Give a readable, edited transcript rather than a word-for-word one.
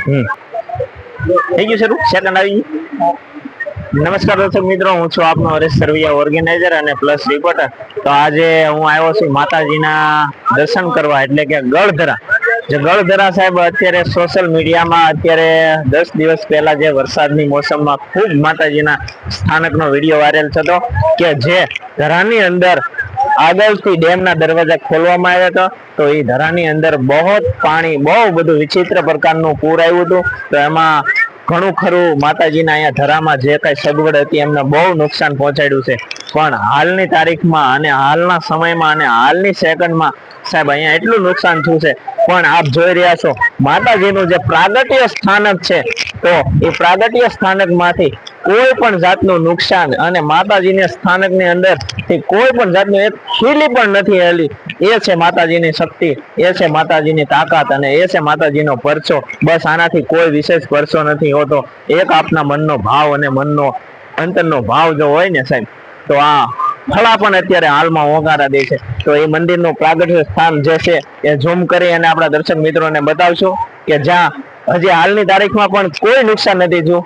થઈ ગયું શરૂ સેકન્ડ આવી ગયું. નમસ્કાર દર્શક મિત્રો, હું છું આપનો હરેશ સરવૈયા, ઓર્ગેનાઇઝર અને પ્લસ રિપોર્ટર. તો આજે હું આવ્યો છું માતાજીના દર્શન કરવા, એટલે કે ગળધરા. જે ગળધરા સાહેબ અત્યારે સોશિયલ મીડિયામાં અત્યારે 10 દિવસ પહેલા જે વરસાદની મોસમમાં ખૂબ માતાજીના સ્થાનકનો વિડીયો વાયરલ થતો કે જે ધરાની અંદર આગળથી ડેમના દરવાજા ખોલવામાં આવ્યા હતા. તો એ ધરાની અંદર બહુ પાણી, બહુ બધું વિચિત્ર પ્રકારનું પૂર આવ્યું હતું. તો એમાં ઘણું ખરું માતાજીના અહીંયા ધરામાં જે કઈ સગવડ હતી એમને બહુ નુકસાન પહોંચાડ્યું છે. પણ હાલની તારીખમાં અને હાલના સમયમાં અને હાલની સેકન્ડમાં સાહેબ અહીંયા એટલું નુકસાન થયું છે. પણ આપ જોઈ રહ્યા છો માતાજીનું જે પ્રાગટ્ય સ્થાનક છે, તો એ પ્રાગટ્ય સ્થાનકમાંથી કોઈ પણ જાતનું નુકસાન અને માતાજીના સ્થાનકની અંદર કોઈ પણ જાતનું એક ખીલી પણ નથી હેલી. એ છે માતાજીની શક્તિ, એ છે માતાજીની તાકાત અને એ છે માતાજીનો પરચો. બસ આનાથી કોઈ વિશેષ પરચો નથી હોતો. એક આપના મનનો ભાવ અને મનનો અંતરનો ભાવ જો હોય ને સાહેબ, તો આ ફળા પણ અત્યારે હાલમાં ઓગારા દે છે. તો એ મંદિરનું પ્રાગટ્ય સ્થાન જે છે એ ઝૂમ કરી અને આપણા દર્શક મિત્રોને બતાવશું કે જ્યાં હજી હાલની તારીખમાં પણ કોઈ નુકસાન નથી થયું.